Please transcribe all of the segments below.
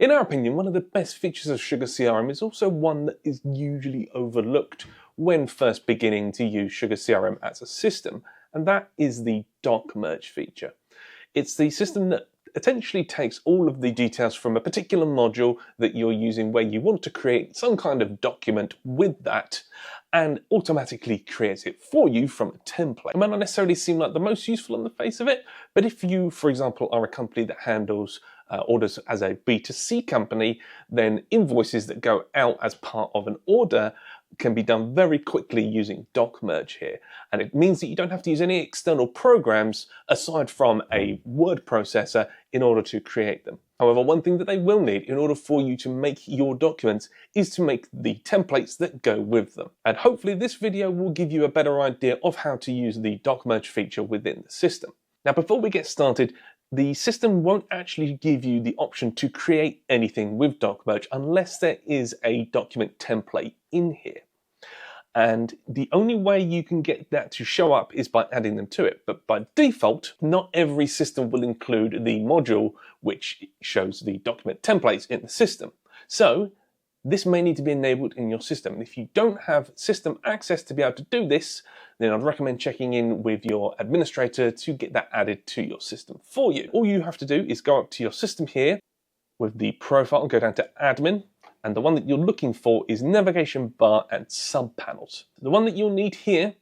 In our opinion, one of the best features of SugarCRM is also one that is usually overlooked when first beginning to use SugarCRM as a system, and that is the doc merge feature. It's the system that essentially takes all of the details from a particular module that you're using where you want to create some kind of document with that and automatically creates it for you from a template. It might not necessarily seem like the most useful on the face of it, but if you, for example, are a company that handles orders as a B2C company, then invoices that go out as part of an order can be done very quickly using doc merge here. And it means that you don't have to use any external programs aside from a word processor in order to create them. However, one thing that they will need in order for you to make your documents is to make the templates that go with them. And hopefully this video will give you a better idea of how to use the doc merge feature within the system. Now, before we get started, the system won't actually give you the option to create anything with doc merge unless there is a document template in here. And the only way you can get that to show up is by adding them to it. But by default, not every system will include the module which shows the document templates in the system. So this may need to be enabled in your system. And if you don't have system access to be able to do this, then I'd recommend checking in with your administrator to get that added to your system for you. All you have to do is go up to your system here with the profile, go down to admin, and the one that you're looking for is navigation bar and subpanels. The one that you'll need here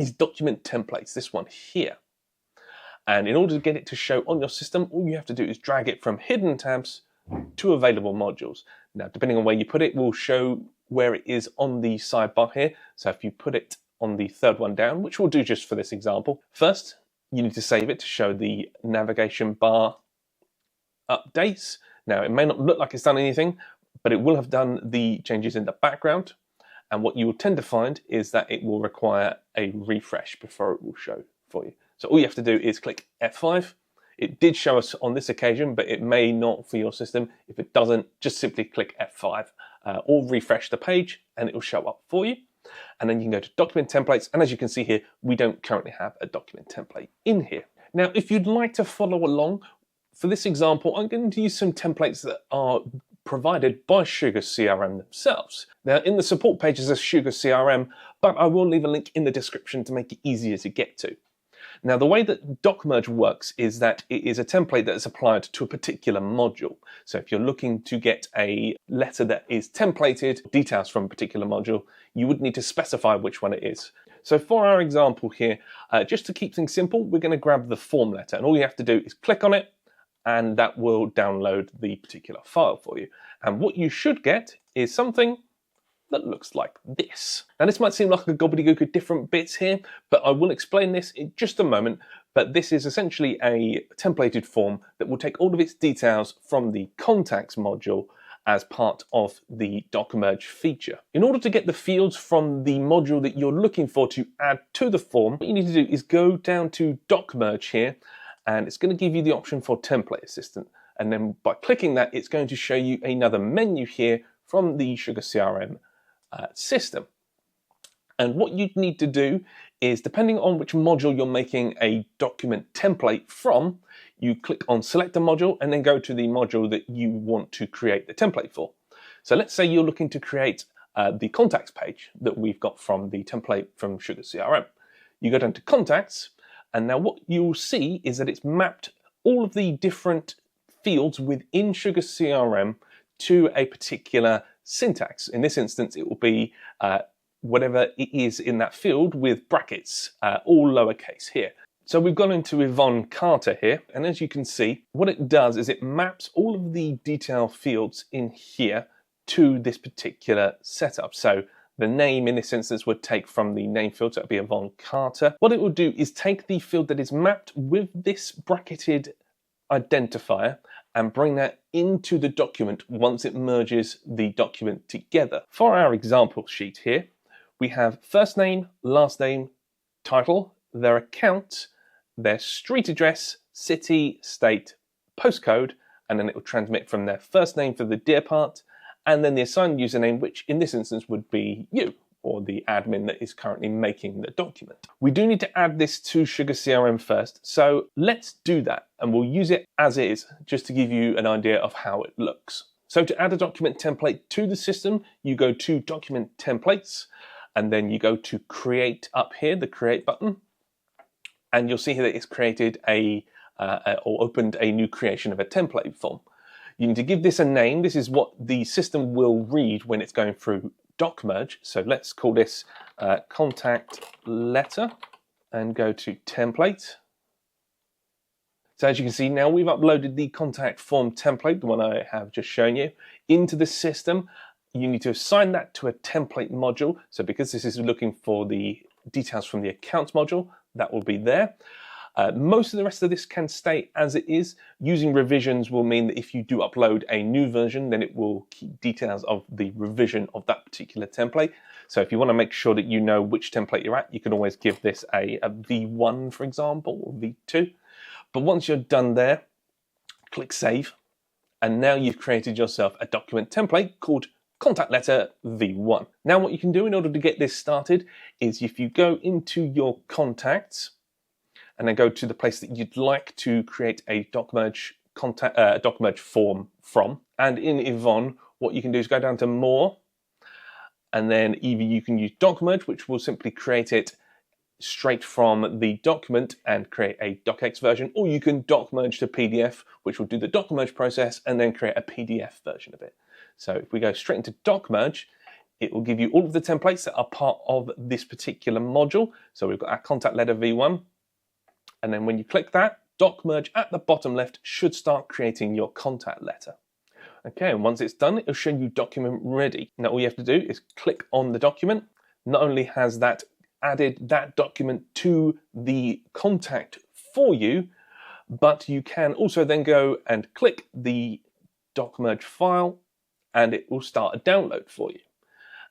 is document templates, this one here. And in order to get it to show on your system, all you have to do is drag it from hidden tabs to available modules. Now, depending on where you put it, will show where it is on the sidebar here. So if you put it on the third one down, which we'll do just for this example, first, you need to save it to show the navigation bar updates. Now, it may not look like it's done anything, but it will have done the changes in the background. And what you will tend to find is that it will require a refresh before it will show for you. So all you have to do is click F5. It did show us on this occasion, but it may not for your system. If it doesn't, just simply click F5 or refresh the page and it will show up for you. And then you can go to document templates. And as you can see here, we don't currently have a document template in here. Now, if you'd like to follow along, for this example, I'm going to use some templates that are provided by SugarCRM themselves. Now, in the support pages of SugarCRM, but I will leave a link in the description to make it easier to get to. Now, the way that doc merge works is that it is a template that is applied to a particular module. So if you're looking to get a letter that is templated, details from a particular module, you would need to specify which one it is. So for our example here, just to keep things simple, we're going to grab the form letter, and all you have to do is click on it, and that will download the particular file for you. And what you should get is something that looks like this. Now, this might seem like a gobbledygook of different bits here, but I will explain this in just a moment. But this is essentially a templated form that will take all of its details from the contacts module as part of the doc merge feature. In order to get the fields from the module that you're looking for to add to the form, what you need to do is go down to doc merge here, and it's going to give you the option for template assistant. And then by clicking that, it's going to show you another menu here from the SugarCRM system. And what you'd need to do is, depending on which module you're making a document template from, you click on select a module and then go to the module that you want to create the template for. So let's say you're looking to create the contacts page that we've got from the template from SugarCRM. You go down to contacts, and now what you'll see is that it's mapped all of the different fields within SugarCRM to a particular syntax. In this instance, it will be whatever it is in that field with brackets, all lowercase here. So we've gone into Yvonne Carter here, and as you can see, what it does is it maps all of the detail fields in here to this particular setup. So the name in this instance would take from the name field, so that would be Yvonne Carter. What it will do is take the field that is mapped with this bracketed identifier and bring that into the document once it merges the document together. For our example sheet here, we have first name, last name, title, their account, their street address, city, state, postcode, and then it will transmit from their first name for the dear part, and then the assigned username, which in this instance would be you. or the admin that is currently making the document. We do need to add this to SugarCRM first, so let's do that, and we'll use it as is, just to give you an idea of how it looks. So to add a document template to the system, you go to Document Templates, and then you go to Create up here, the Create button, and you'll see here that it's created or opened a new creation of a template form. You need to give this a name. This is what the system will read when it's going through doc merge. So let's call this contact letter and go to template. So as you can see now, we've uploaded the contact form template, the one I have just shown you, into the system. You need to assign that to a template module. So because this is looking for the details from the accounts module, that will be there. Most of the rest of this can stay as it is. Using revisions will mean that if you do upload a new version, then it will keep details of the revision of that particular template. So if you want to make sure that you know which template you're at, you can always give this a V1, for example, or V2. But once you're done there, click Save. And now you've created yourself a document template called Contact Letter V1. Now what you can do in order to get this started is if you go into your contacts, and then go to the place that you'd like to create a doc merge form from. And in Yvonne, what you can do is go down to More, and then either you can use doc merge, which will simply create it straight from the document and create a docx version, or you can doc merge to PDF, which will do the doc merge process and then create a PDF version of it. So if we go straight into doc merge, it will give you all of the templates that are part of this particular module. So we've got our contact letter V1. And then when you click that, doc merge at the bottom left should start creating your contact letter. Okay, and once it's done, it'll show you document ready. Now all you have to do is click on the document. Not only has that added that document to the contact for you, but you can also then go and click the doc merge file and it will start a download for you.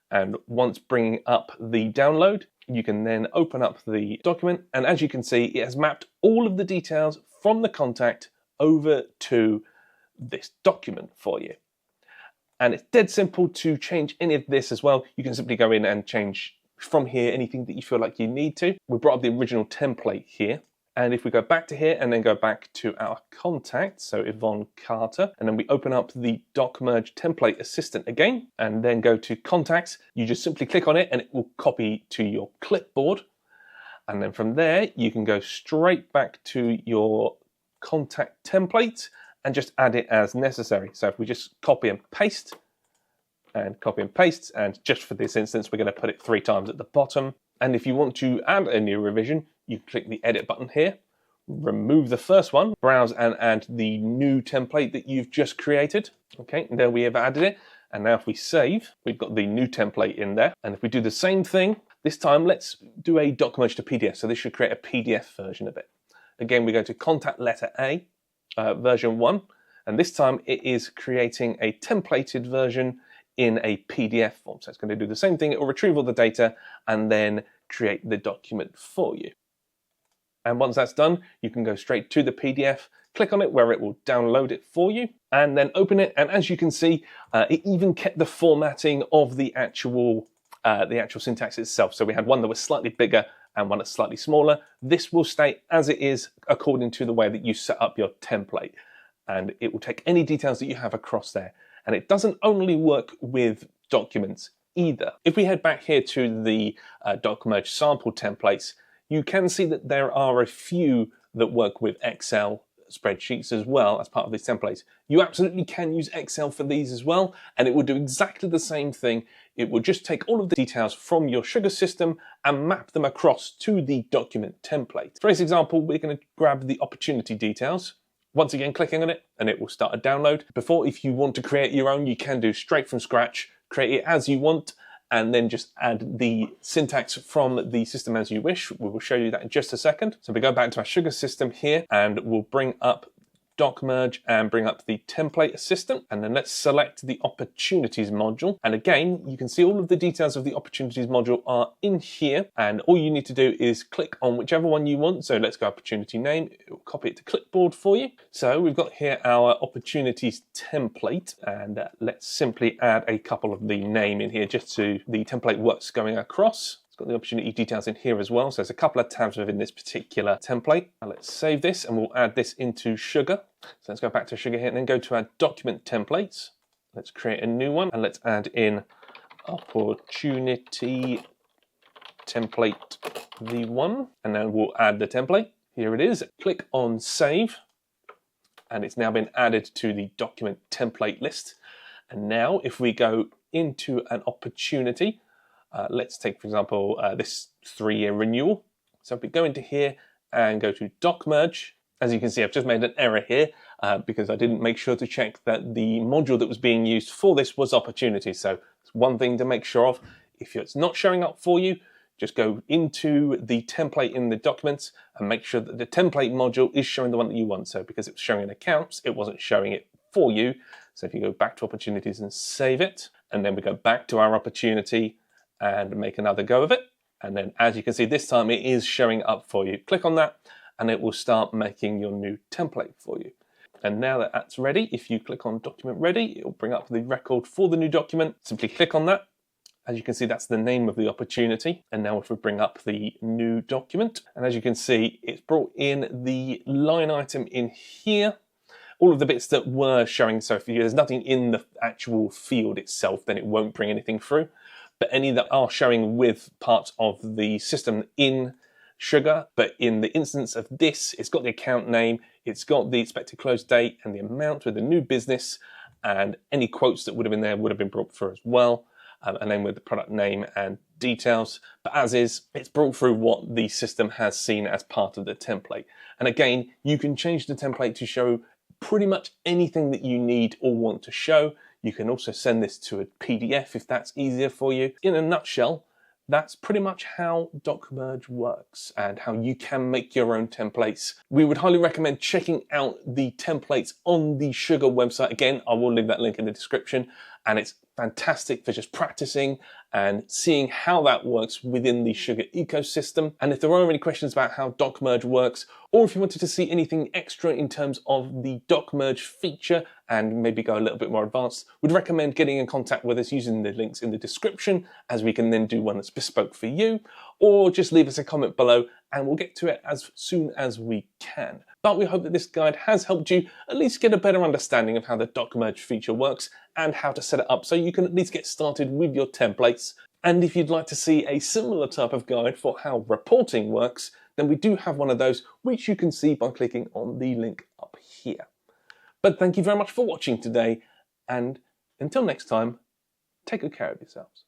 And once bringing up the download, you can then open up the document, and as you can see, it has mapped all of the details from the contact over to this document for you. And it's dead simple to change any of this as well. You can simply go in and change from here anything that you feel like you need to. We brought up the original template here. And if we go back to here and then go back to our contact, so Yvonne Carter, and then we open up the doc merge template assistant again, and then go to contacts, you just simply click on it and it will copy to your clipboard. And then from there, you can go straight back to your contact template and just add it as necessary. So if we just copy and paste, and just for this instance, we're going to put it 3 times at the bottom. And if you want to add a new revision, you click the edit button here, remove the first one, browse and add the new template that you've just created. Okay, and there we have added it. And now if we save, we've got the new template in there. And if we do the same thing, this time let's do a doc merge to PDF. So this should create a PDF version of it. Again, we go to contact letter A, version 1. And this time it is creating a templated version in a PDF form. So it's going to do the same thing. It will retrieve all the data and then create the document for you. And once that's done, you can go straight to the PDF, click on it where it will download it for you, and then open it. And as you can see, it even kept the formatting of the actual syntax itself. So we had one that was slightly bigger and one that's slightly smaller. This will stay as it is according to the way that you set up your template. And it will take any details that you have across there. And it doesn't only work with documents either. If we head back here to the doc merge sample templates, you can see that there are a few that work with Excel spreadsheets as well as part of these templates. You absolutely can use Excel for these as well, and it will do exactly the same thing. It will just take all of the details from your Sugar system and map them across to the document template. For this example, we're going to grab the opportunity details. Once again, clicking on it, and it will start a download. Before, if you want to create your own, you can do straight from scratch, create it as you want, and then just add the syntax from the system as you wish. We will show you that in just a second. So we go back to our Sugar system here, and we'll bring up doc merge and bring up the template assistant, and then let's select the opportunities module. And again, you can see all of the details of the opportunities module are in here, and all you need to do is click on whichever one you want. So let's go opportunity name, it will copy it to clipboard for you. So we've got here our opportunities template, and let's simply add a couple of the name in here just so the template works going across. Got the opportunity details in here as well, so there's a couple of tabs within this particular template. Now let's save this and we'll add this into Sugar. So let's go back to Sugar here and then go to our document templates. Let's create a new one and let's add in opportunity template v1, and then we'll add the template. Here it is. Click on save and it's now been added to the document template list. And now if we go into an opportunity, let's take, for example, this 3-year renewal. So if we go into here and go to doc merge, as you can see, I've just made an error here because I didn't make sure to check that the module that was being used for this was opportunity. So it's one thing to make sure of. If it's not showing up for you, just go into the template in the documents and make sure that the template module is showing the one that you want. So because it was showing in accounts, it wasn't showing it for you. So if you go back to opportunities and save it, and then we go back to our opportunity and make another go of it. And then as you can see, this time it is showing up for you. Click on that and it will start making your new template for you. And now that that's ready, if you click on document ready, it will bring up the record for the new document. Simply click on that. As you can see, that's the name of the opportunity. And now if we bring up the new document, and as you can see, it's brought in the line item in here. All of the bits that were showing, so if there's nothing in the actual field itself, then it won't bring anything through. But any that are showing with parts of the system in Sugar, but in the instance of this, it's got the account name, it's got the expected close date and the amount with the new business, and any quotes that would have been there would have been brought through as well, and then with the product name and details. But as is, it's brought through what the system has seen as part of the template. And again, you can change the template to show pretty much anything that you need or want to show. You can also send this to a PDF if that's easier for you. In a nutshell, that's pretty much how doc merge works and how you can make your own templates. We would highly recommend checking out the templates on the Sugar website. Again, I will leave that link in the description, and it's fantastic for just practicing and seeing how that works within the Sugar ecosystem. And if there are any questions about how doc merge works, or if you wanted to see anything extra in terms of the doc merge feature and maybe go a little bit more advanced, we'd recommend getting in contact with us using the links in the description, as we can then do one that's bespoke for you, or just leave us a comment below and we'll get to it as soon as we can. But we hope that this guide has helped you at least get a better understanding of how the doc merge feature works and how to set it up so you can at least get started with your templates. And if you'd like to see a similar type of guide for how reporting works, then we do have one of those, which you can see by clicking on the link up here. But thank you very much for watching today, and until next time, take good care of yourselves.